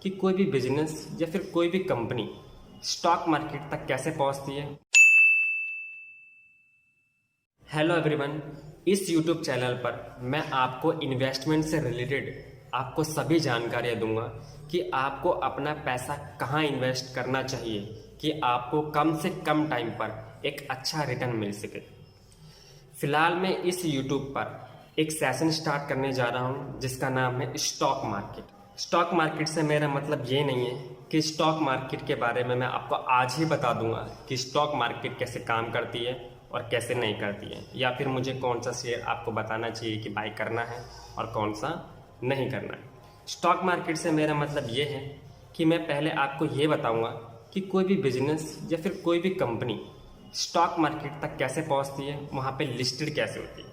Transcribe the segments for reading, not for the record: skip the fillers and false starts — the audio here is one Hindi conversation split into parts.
कि कोई भी बिजनेस या फिर कोई भी कंपनी स्टॉक मार्केट तक कैसे पहुंचती है। हेलो एवरीवन, इस यूट्यूब चैनल पर मैं आपको इन्वेस्टमेंट से रिलेटेड आपको सभी जानकारियां दूंगा कि आपको अपना पैसा कहां इन्वेस्ट करना चाहिए कि आपको कम से कम टाइम पर एक अच्छा रिटर्न मिल सके। फिलहाल मैं इस यूट्यूब पर एक सेशन स्टार्ट करने जा रहा हूं जिसका नाम है स्टॉक मार्केट। स्टॉक मार्केट से मेरा मतलब ये नहीं है कि स्टॉक मार्केट के बारे में मैं आपको आज ही बता दूंगा कि स्टॉक मार्केट कैसे काम करती है और कैसे नहीं करती है, या फिर मुझे कौन सा शेयर आपको बताना चाहिए कि बाय करना है और कौन सा नहीं करना है। स्टॉक मार्केट से मेरा मतलब ये है कि मैं पहले आपको ये बताऊंगा कि कोई भी बिजनेस या फिर कोई भी कंपनी स्टॉक मार्केट तक कैसे पहुंचती है, वहाँ पे लिस्टेड कैसे होती है।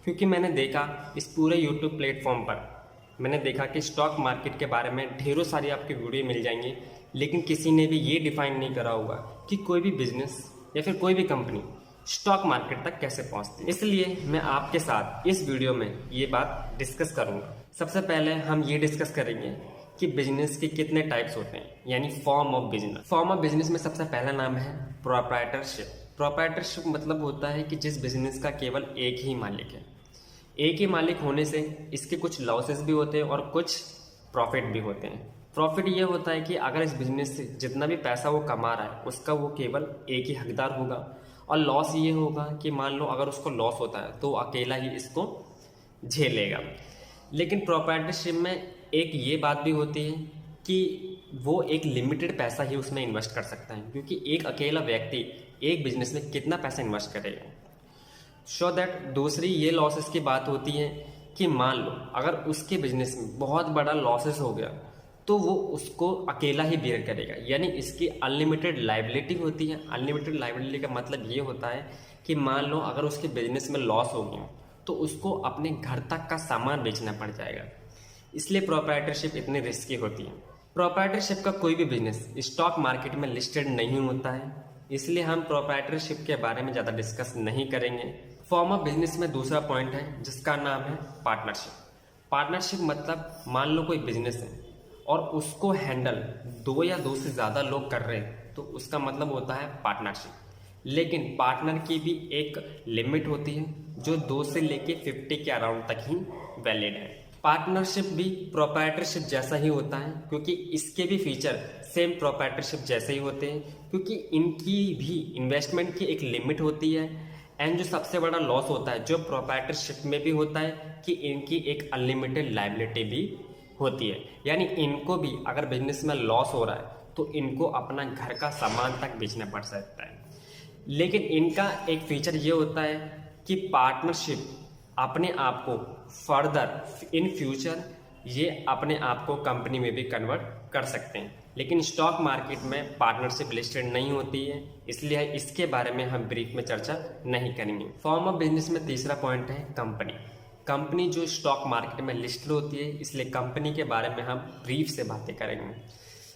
क्योंकि मैंने देखा इस पूरे यूट्यूब प्लेटफॉर्म पर मैंने देखा कि स्टॉक मार्केट के बारे में ढेरों सारी आपकी वीडियो मिल जाएंगी, लेकिन किसी ने भी ये डिफाइन नहीं करा होगा कि कोई भी बिजनेस या फिर कोई भी कंपनी स्टॉक मार्केट तक कैसे पहुंचती है। इसलिए मैं आपके साथ इस वीडियो में ये बात डिस्कस करूंगा। सबसे पहले हम ये डिस्कस करेंगे कि बिजनेस के कितने टाइप्स होते हैं, यानी form of business. Form of business में सबसे पहला नाम है प्रोप्राइटरशिप। प्रोप्राइटरशिप मतलब होता है कि जिस बिजनेस का केवल एक ही मालिक है। एक ही मालिक होने से इसके कुछ लॉसेस भी होते हैं और कुछ प्रॉफिट भी होते हैं। प्रॉफिट ये होता है कि अगर इस बिजनेस से जितना भी पैसा वो कमा रहा है उसका वो केवल एक ही हकदार होगा, और लॉस ये होगा कि मान लो अगर उसको लॉस होता है तो वो अकेला ही इसको झेलेगा। लेकिन प्रोप्राइटरशिप में एक ये बात भी होती है कि वो एक लिमिटेड पैसा ही उसमें इन्वेस्ट कर सकता है, क्योंकि एक अकेला व्यक्ति एक बिजनेस में कितना पैसा इन्वेस्ट करेगा। सो दैट दूसरी ये लॉसेस की बात होती है कि मान लो अगर उसके बिजनेस में बहुत बड़ा लॉसेस हो गया तो वो उसको अकेला ही बेयर करेगा, यानी इसकी अनलिमिटेड लाइबिलिटी होती है। अनलिमिटेड लाइबिलिटी का मतलब ये होता है कि मान लो अगर उसके बिजनेस में लॉस हो गया तो उसको अपने घर तक का सामान बेचना पड़ जाएगा। इसलिए प्रोप्राइटरशिप इतनी रिस्की होती है। प्रोप्राइटरशिप का कोई भी बिजनेस स्टॉक मार्केट में लिस्टेड नहीं होता है, इसलिए हम प्रोप्राइटरशिप के बारे में ज़्यादा डिस्कस नहीं करेंगे। फॉर्म ऑफ बिजनेस में दूसरा पॉइंट है जिसका नाम है पार्टनरशिप। पार्टनरशिप मतलब मान लो कोई बिजनेस है और उसको हैंडल दो या दो से ज़्यादा लोग कर रहे हैं तो उसका मतलब होता है पार्टनरशिप। लेकिन पार्टनर की भी एक लिमिट होती है जो 2 से लेके 50 के अराउंड तक ही वैलिड है। पार्टनरशिप भी प्रोप्राइटरशिप जैसा ही होता है, क्योंकि इसके भी फीचर सेम प्रोप्राइटरशिप जैसे ही होते हैं, क्योंकि इनकी भी इन्वेस्टमेंट की एक लिमिट होती है। एंड जो सबसे बड़ा लॉस होता है जो प्रोप्राइटरशिप में भी होता है कि इनकी एक अनलिमिटेड लायबिलिटी भी होती है, यानी इनको भी अगर बिजनेस में लॉस हो रहा है तो इनको अपना घर का सामान तक बेचना पड़ सकता है। लेकिन इनका एक फीचर ये होता है कि पार्टनरशिप अपने आप को फर्दर इन फ्यूचर ये अपने आप को कंपनी में भी कन्वर्ट कर सकते हैं। लेकिन स्टॉक मार्केट में पार्टनरशिप लिस्टेड नहीं होती है, इसलिए इसके बारे में हम ब्रीफ में चर्चा नहीं करेंगे। फॉर्म ऑफ बिजनेस में तीसरा पॉइंट है कंपनी। कंपनी जो स्टॉक मार्केट में लिस्टेड होती है, इसलिए कंपनी के बारे में हम ब्रीफ से बातें करेंगे।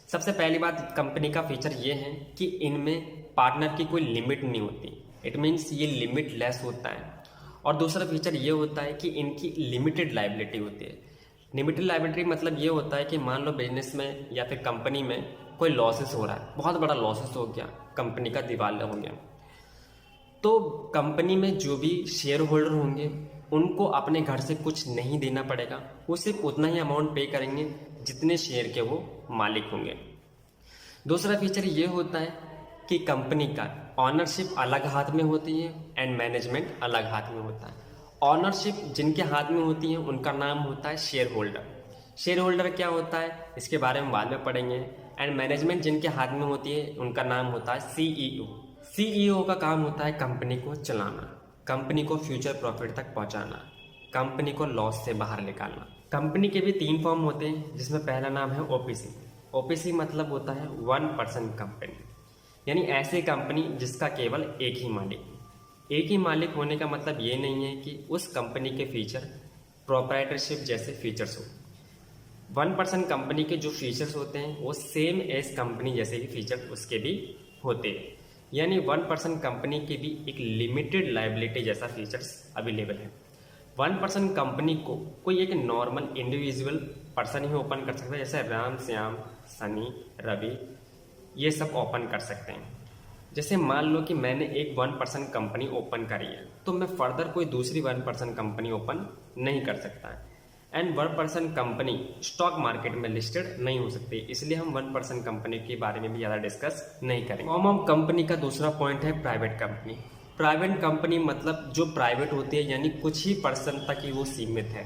सबसे पहली बात, कंपनी का फीचर ये है कि इनमें पार्टनर की कोई लिमिट नहीं होती। इट मीन्स ये लिमिट लेस होता है। और दूसरा फीचर ये होता है कि इनकी लिमिटेड लायबिलिटी होती है। लिमिटेड लायबिलिटी मतलब ये होता है कि मान लो बिजनेस में या फिर कंपनी में कोई लॉसेस हो रहा है, बहुत बड़ा लॉसेस हो गया, कंपनी का दिवालिया हो गया, तो कंपनी में जो भी शेयर होल्डर होंगे उनको अपने घर से कुछ नहीं देना पड़ेगा। वो सिर्फ उतना ही अमाउंट पे करेंगे जितने शेयर के वो मालिक होंगे। दूसरा फीचर ये होता है कि कंपनी का ऑनरशिप अलग हाथ में होती है एंड मैनेजमेंट अलग हाथ में होता है। ऑनरशिप जिनके हाथ में होती है उनका नाम होता है शेयर होल्डर। शेयर होल्डर क्या होता है इसके बारे में बाद में पढ़ेंगे। एंड मैनेजमेंट जिनके हाथ में होती है उनका नाम होता है सीईओ। सीईओ का काम होता है कंपनी को चलाना, कंपनी को फ्यूचर प्रॉफिट तक पहुंचाना, कंपनी को लॉस से बाहर निकालना। कंपनी के भी 3 फॉर्म होते हैं, जिसमें पहला नाम है ओपीसी। ओपीसी मतलब होता है 1% कंपनी, यानी ऐसी कंपनी जिसका केवल एक ही मालिक है। एक ही मालिक होने का मतलब ये नहीं है कि उस कंपनी के फीचर प्रोप्राइटरशिप जैसे फीचर्स हो। 1% कंपनी के जो फीचर्स होते हैं वो सेम एज कंपनी जैसे ही फीचर उसके भी होते हैं, यानी 1% कंपनी के भी एक लिमिटेड लायबिलिटी जैसा फीचर्स अवेलेबल है। 1% कंपनी को कोई एक नॉर्मल इंडिविजुअल पर्सन ही ओपन कर सकता है, जैसे राम, श्याम, सनी, रवि, ये सब ओपन कर सकते हैं। जैसे मान लो कि मैंने एक 1% कंपनी ओपन करी है, तो मैं फर्दर कोई दूसरी 1% कंपनी ओपन नहीं कर सकता। एंड 1% कंपनी स्टॉक मार्केट में लिस्टेड नहीं हो सकती, इसलिए हम 1% कंपनी के बारे में भी ज़्यादा डिस्कस नहीं करेंगे। फॉर्म ऑफ कंपनी का दूसरा पॉइंट है प्राइवेट कंपनी। प्राइवेट कंपनी मतलब जो प्राइवेट होती है, यानी कुछ ही पर्सन तक ही वो सीमित है।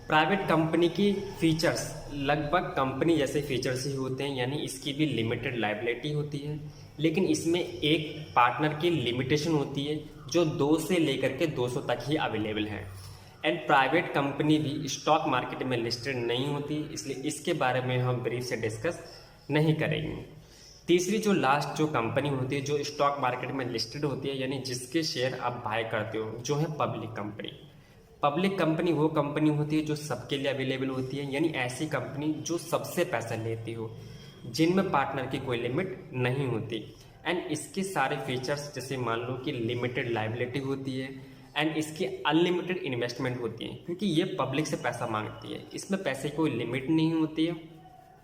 प्राइवेट कंपनी की फीचर्स लगभग कंपनी जैसे फीचर्स ही होते हैं, यानी इसकी भी लिमिटेड लायबिलिटी होती है, लेकिन इसमें एक पार्टनर की लिमिटेशन होती है जो 2 से लेकर के 200 तक ही अवेलेबल है। एंड प्राइवेट कंपनी भी स्टॉक मार्केट में लिस्टेड नहीं होती, इसलिए इसके बारे में हम ब्रीफ से डिस्कस नहीं करेंगे। तीसरी जो लास्ट जो कंपनी होती है जो स्टॉक मार्केट में लिस्टेड होती है, यानी जिसके शेयर आप बाय करते हो, जो है पब्लिक कंपनी। पब्लिक कंपनी वो कंपनी होती है जो सबके लिए अवेलेबल होती है, यानी ऐसी कंपनी जो सबसे पैसा लेती हो, जिनमें पार्टनर की कोई लिमिट नहीं होती। एंड इसके सारे फीचर्स जैसे मान लो कि लिमिटेड लायबिलिटी होती है एंड इसकी अनलिमिटेड इन्वेस्टमेंट होती है, क्योंकि ये पब्लिक से पैसा मांगती है, इसमें पैसे की कोई लिमिट नहीं होती है,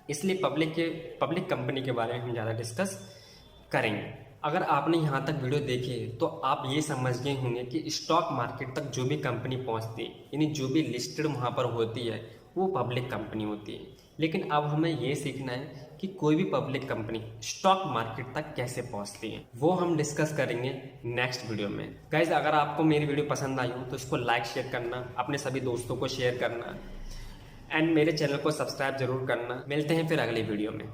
इसलिए पब्लिक कंपनी के बारे में हम ज़्यादा डिस्कस करेंगे। अगर आपने यहाँ तक वीडियो देखी है तो आप ये समझ गए होंगे कि स्टॉक मार्केट तक जो भी कंपनी पहुँचती है, यानी जो भी लिस्टेड वहाँ पर होती है, वो पब्लिक कंपनी होती है। लेकिन अब हमें ये सीखना है कि कोई भी पब्लिक कंपनी स्टॉक मार्केट तक कैसे पहुंचती है, वो हम डिस्कस करेंगे नेक्स्ट वीडियो में। गाइज, अगर आपको मेरी वीडियो पसंद आई हो तो इसको लाइक शेयर करना, अपने सभी दोस्तों को शेयर करना एंड मेरे चैनल को सब्सक्राइब जरूर करना। मिलते हैं फिर अगली वीडियो में।